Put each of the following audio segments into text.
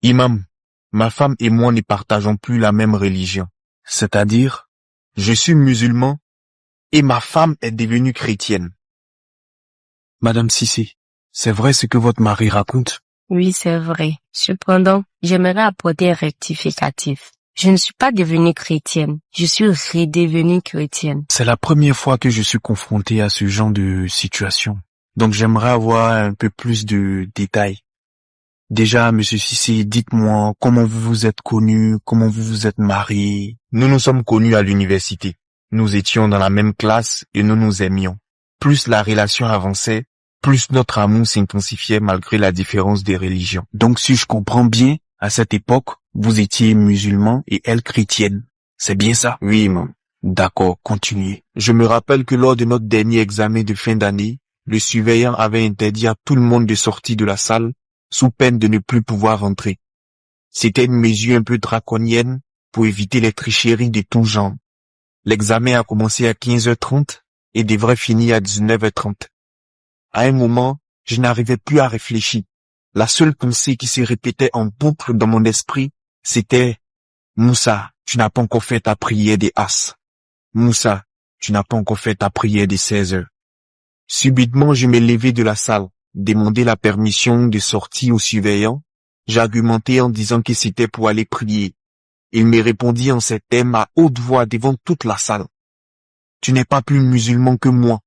Imam, ma femme et moi ne partageons plus la même religion. C'est-à-dire, je suis musulman et ma femme est devenue chrétienne. Madame Cissé, c'est vrai ce que votre mari raconte? Oui, c'est vrai. Cependant, j'aimerais apporter un rectificatif. Je ne suis pas devenue chrétienne, je suis redevenue chrétienne. C'est la première fois que je suis confronté à ce genre de situation. Donc j'aimerais avoir un peu plus de détails. Déjà, monsieur Cissé, dites-moi comment vous vous êtes connu, comment vous vous êtes marié. Nous nous sommes connus à l'université. Nous étions dans la même classe et nous nous aimions. Plus la relation avançait, plus notre amour s'intensifiait malgré la différence des religions. Donc si je comprends bien, à cette époque, vous étiez musulman et elle chrétienne. C'est bien ça? Oui, imam. D'accord, continuez. Je me rappelle que lors de notre dernier examen de fin d'année, le surveillant avait interdit à tout le monde de sortir de la salle sous peine de ne plus pouvoir rentrer. C'était une mesure un peu draconienne pour éviter les tricheries de tout genre. L'examen a commencé à 15h30 et devrait finir à 19h30. À un moment, je n'arrivais plus à réfléchir. La seule pensée qui se répétait en boucle dans mon esprit, c'était « Moussa, tu n'as pas encore fait ta prière des As. Moussa, tu n'as pas encore fait ta prière des 16 heures. » Subitement, je me levai de la salle, demandai la permission de sortir au surveillant. J'argumentai en disant que c'était pour aller prier. Il me répondit en ces termes à haute voix devant toute la salle. « Tu n'es pas plus musulman que moi.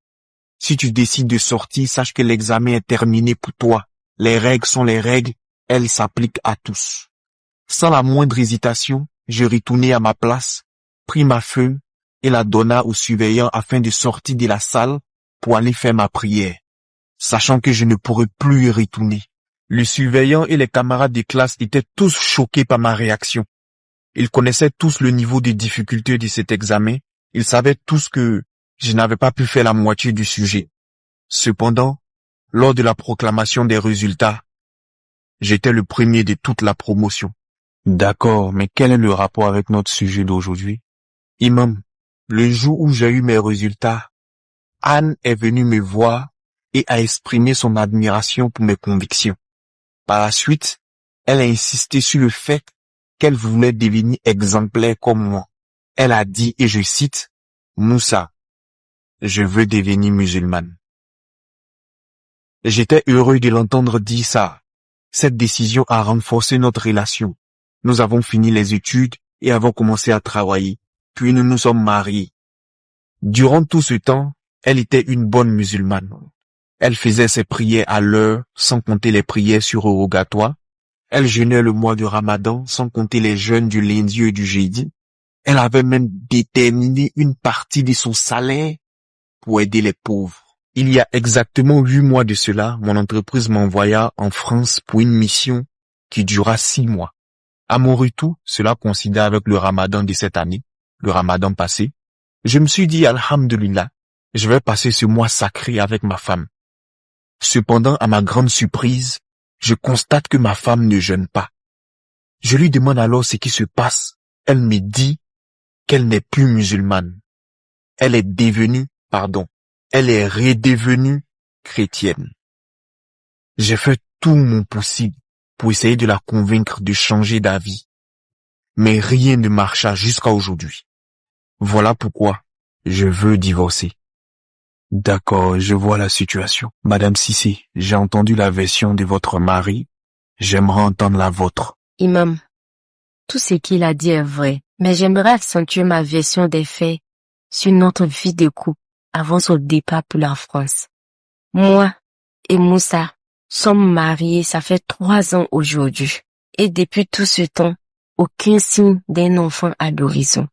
Si tu décides de sortir, sache que l'examen est terminé pour toi. Les règles sont les règles, elles s'appliquent à tous. » Sans la moindre hésitation, je retournai à ma place, pris ma feuille et la donna au surveillant afin de sortir de la salle pour aller faire ma prière, sachant que je ne pourrais plus y retourner. Le surveillant et les camarades de classe étaient tous choqués par ma réaction. Ils connaissaient tous le niveau de difficulté de cet examen. Ils savaient tous que je n'avais pas pu faire la moitié du sujet. Cependant, lors de la proclamation des résultats, j'étais le premier de toute la promotion. D'accord, mais quel est le rapport avec notre sujet d'aujourd'hui? Imam, le jour où j'ai eu mes résultats, Anne est venue me voir et a exprimé son admiration pour mes convictions. Par la suite, elle a insisté sur le fait qu'elle voulait devenir exemplaire comme moi. Elle a dit, et je cite, « Moussa, je veux devenir musulmane. » J'étais heureux de l'entendre dire ça. Cette décision a renforcé notre relation. Nous avons fini les études et avons commencé à travailler, puis nous nous sommes mariés. Durant tout ce temps, elle était une bonne musulmane. Elle faisait ses prières à l'heure, sans compter les prières surrogatoires. Elle jeûnait le mois de Ramadan, sans compter les jeûnes du lundi et du jeudi. Elle avait même déterminé une partie de son salaire pour aider les pauvres. Il y a exactement 8 mois de cela, mon entreprise m'envoya en France pour une mission qui dura 6 mois. À mon retour, cela coïncidait avec le Ramadan de cette année, le Ramadan passé. Je me suis dit, Alhamdulillah, je vais passer ce mois sacré avec ma femme. Cependant, à ma grande surprise, je constate que ma femme ne jeûne pas. Je lui demande alors ce qui se passe. Elle me dit qu'elle n'est plus musulmane. Elle est redevenue chrétienne. J'ai fait tout mon possible pour essayer de la convaincre de changer d'avis. Mais rien ne marcha jusqu'à aujourd'hui. Voilà pourquoi je veux divorcer. D'accord, je vois la situation. Madame Cissé, j'ai entendu la version de votre mari. J'aimerais entendre la vôtre. Imam, tout ce qu'il a dit est vrai, mais j'aimerais accentuer ma version des faits sur notre vie de couple avant son départ pour la France. Moi et Moussa sommes mariés, ça fait 3 ans aujourd'hui. Et depuis tout ce temps, aucun signe d'un enfant à l'horizon.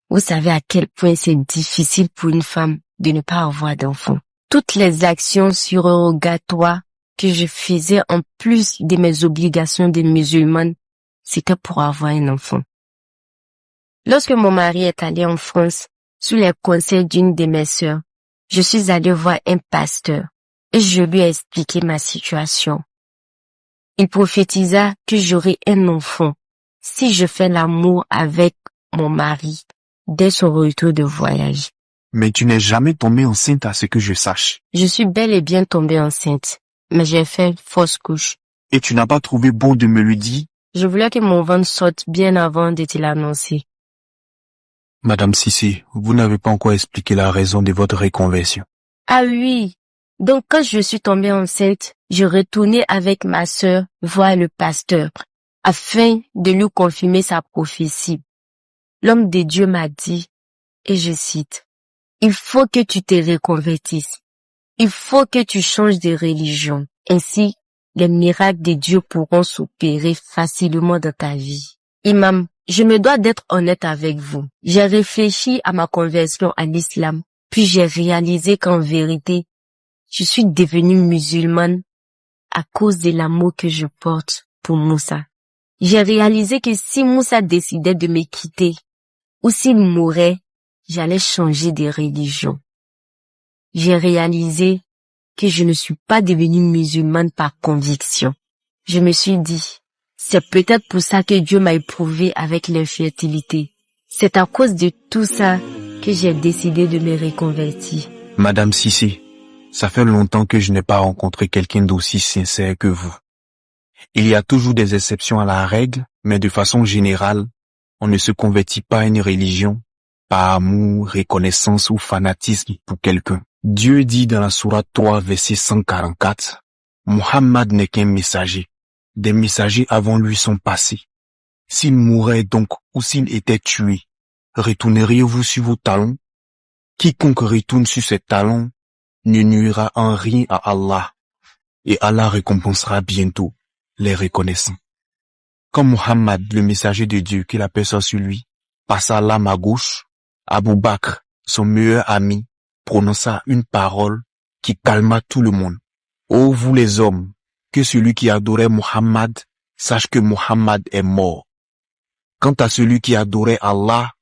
Vous savez à quel point c'est difficile pour une femme de ne pas avoir d'enfant. Toutes les actions surrogatoires que je faisais en plus de mes obligations de musulmane, c'était pour avoir un enfant. Lorsque mon mari est allé en France, sous les conseils d'une de mes sœurs, je suis allée voir un pasteur et je lui ai expliqué ma situation. Il prophétisa que j'aurai un enfant si je fais l'amour avec mon mari dès son retour de voyage. Mais tu n'es jamais tombée enceinte à ce que je sache. Je suis bel et bien tombée enceinte, mais j'ai fait fausse couche. Et tu n'as pas trouvé bon de me le dire? Je voulais que mon ventre sorte bien avant de te l'annoncer. Madame Sissi, vous n'avez pas encore expliqué la raison de votre reconversion. Ah oui. Donc quand je suis tombée enceinte, je retournais avec ma sœur voir le pasteur afin de lui confirmer sa prophétie. L'homme de Dieu m'a dit, et je cite, « Il faut que tu te reconvertisses. Il faut que tu changes de religion. Ainsi, les miracles de Dieu pourront s'opérer facilement dans ta vie. » Imam, je me dois d'être honnête avec vous. J'ai réfléchi à ma conversion à l'islam, puis j'ai réalisé qu'en vérité, je suis devenue musulmane à cause de l'amour que je porte pour Moussa. J'ai réalisé que si Moussa décidait de me quitter, ou s'il mourait, j'allais changer de religion. J'ai réalisé que je ne suis pas devenue musulmane par conviction. Je me suis dit, c'est peut-être pour ça que Dieu m'a éprouvée avec l'infertilité. C'est à cause de tout ça que j'ai décidé de me reconvertir. Madame Sissi, ça fait longtemps que je n'ai pas rencontré quelqu'un d'aussi sincère que vous. Il y a toujours des exceptions à la règle, mais de façon générale, on ne se convertit pas à une religion par amour, reconnaissance ou fanatisme pour quelqu'un. Dieu dit dans la sourate 3, verset 144, « Muhammad n'est qu'un messager. Des messagers avant lui sont passés. S'il mourait donc ou s'il était tué, retourneriez-vous sur vos talons? Quiconque retourne sur ses talons ne nuira en rien à Allah, et Allah récompensera bientôt les reconnaissants. » Quand Muhammad, le messager de Dieu, que la paix soit sur lui, passa l'âme à gauche, Abu Bakr, son meilleur ami, prononça une parole qui calma tout le monde. « Ô vous les hommes, que celui qui adorait Muhammad sache que Muhammad est mort. Quant à celui qui adorait Allah,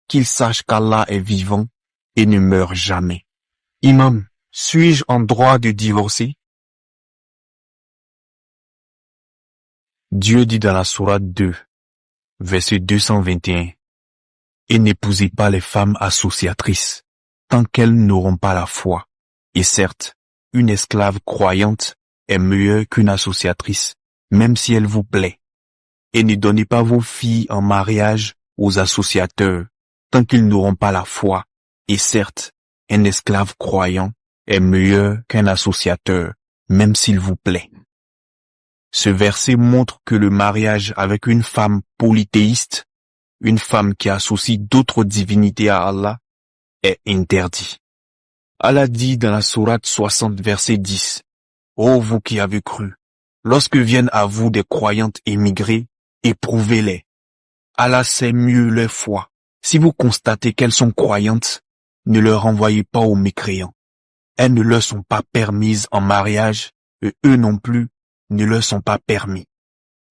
qu'il sache qu'Allah est vivant et ne meurt jamais. » Imam, suis-je en droit de divorcer? Dieu dit dans la sourate 2, verset 221, « Et n'épousez pas les femmes associatrices, tant qu'elles n'auront pas la foi. Et certes, une esclave croyante est meilleure qu'une associatrice, même si elle vous plaît. Et ne donnez pas vos filles en mariage aux associateurs, tant qu'ils n'auront pas la foi. Et certes, un esclave croyant est meilleur qu'un associateur, même s'il vous plaît. » Ce verset montre que le mariage avec une femme polythéiste, une femme qui associe d'autres divinités à Allah, est interdit. Allah dit dans la sourate 60, verset 10, « Ô vous qui avez cru, lorsque viennent à vous des croyantes émigrées, éprouvez-les. Allah sait mieux leur foi. Si vous constatez qu'elles sont croyantes, ne leur envoyez pas aux mécréants. Elles ne leur sont pas permises en mariage, et eux non plus ne leur sont pas permis.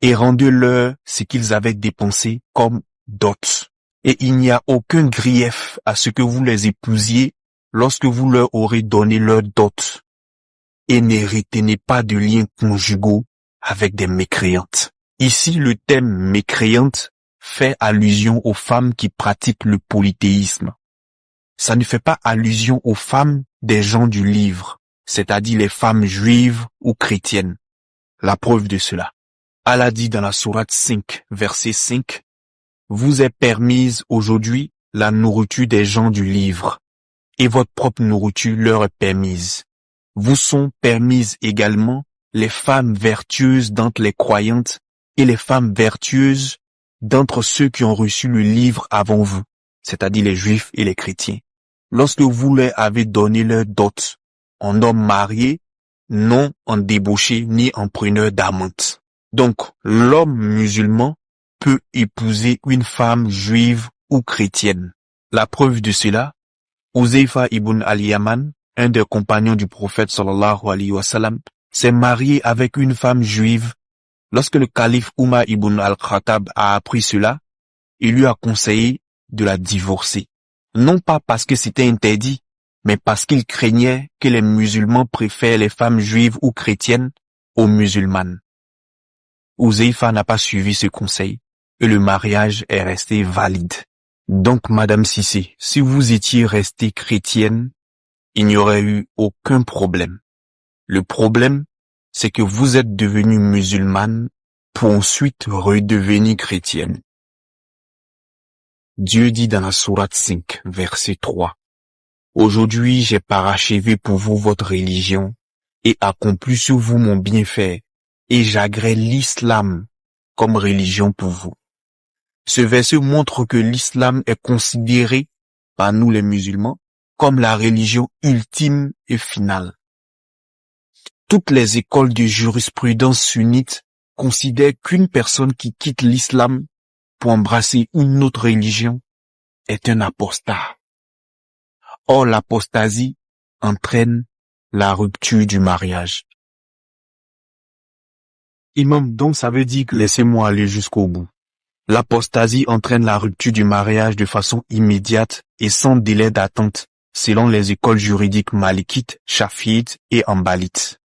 Et rendez-leur ce qu'ils avaient dépensé comme dot. Et il n'y a aucun grief à ce que vous les épousiez lorsque vous leur aurez donné leur dot. Et ne retenez pas de liens conjugaux avec des mécréantes. » Ici, le thème mécréante fait allusion aux femmes qui pratiquent le polythéisme. Ça ne fait pas allusion aux femmes des gens du livre, c'est-à-dire les femmes juives ou chrétiennes. La preuve de cela. Allah dit dans la sourate 5, verset 5, « Vous est permise aujourd'hui la nourriture des gens du livre, et votre propre nourriture leur est permise. Vous sont permises également les femmes vertueuses d'entre les croyantes et les femmes vertueuses d'entre ceux qui ont reçu le livre avant vous, c'est-à-dire les juifs et les chrétiens. Lorsque vous leur avez donné leur dot, en homme marié, non en débauché ni en preneur d'amante. » Donc, l'homme musulman peut épouser une femme juive ou chrétienne. La preuve de cela, Huzaifa ibn al-Yaman, un des compagnons du prophète sallallahu alayhi wa sallam, s'est marié avec une femme juive. Lorsque le calife Umar ibn al-Khattab a appris cela, il lui a conseillé de la divorcer. Non pas parce que c'était interdit, mais parce qu'il craignait que les musulmans préfèrent les femmes juives ou chrétiennes aux musulmanes. Huzaifa n'a pas suivi ce conseil et le mariage est resté valide. Donc, Madame Sissi, si vous étiez restée chrétienne, il n'y aurait eu aucun problème. Le problème, c'est que vous êtes devenue musulmane pour ensuite redevenir chrétienne. Dieu dit dans la sourate 5, verset 3, « Aujourd'hui j'ai parachevé pour vous votre religion et accompli sur vous mon bienfait, et j'agrée l'islam comme religion pour vous. » Ce verset montre que l'islam est considéré par nous les musulmans comme la religion ultime et finale. Toutes les écoles de jurisprudence sunnites considèrent qu'une personne qui quitte l'islam pour embrasser une autre religion est un apostat. Or, l'apostasie entraîne la rupture du mariage. Imam, donc ça veut dire que laissez-moi aller jusqu'au bout. L'apostasie entraîne la rupture du mariage de façon immédiate et sans délai d'attente, selon les écoles juridiques malikites, chafiites et hanbalites.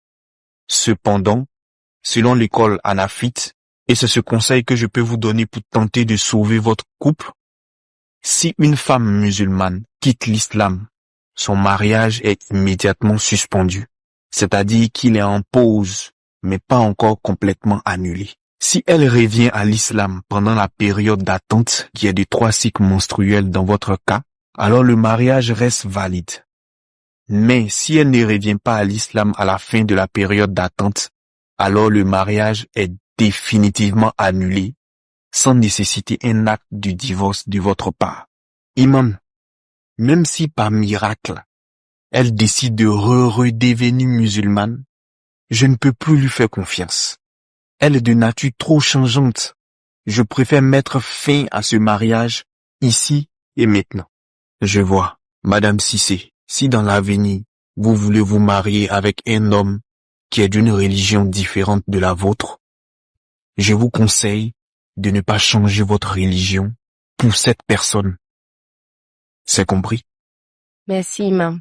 Cependant, selon l'école hanafite, et c'est ce conseil que je peux vous donner pour tenter de sauver votre couple, si une femme musulmane quitte l'islam, son mariage est immédiatement suspendu, c'est-à-dire qu'il est en pause, mais pas encore complètement annulé. Si elle revient à l'islam pendant la période d'attente qui est de 3 cycles menstruels dans votre cas, alors le mariage reste valide. Mais si elle ne revient pas à l'islam à la fin de la période d'attente, alors le mariage est définitivement annulé, sans nécessiter un acte de divorce de votre part. Imam, même si par miracle, elle décide de redevenir musulmane, je ne peux plus lui faire confiance. Elle est de nature trop changeante. Je préfère mettre fin à ce mariage ici et maintenant. Je vois, Madame Cissé, si dans l'avenir, vous voulez vous marier avec un homme qui est d'une religion différente de la vôtre, je vous conseille de ne pas changer votre religion pour cette personne. C'est compris? Merci, imam.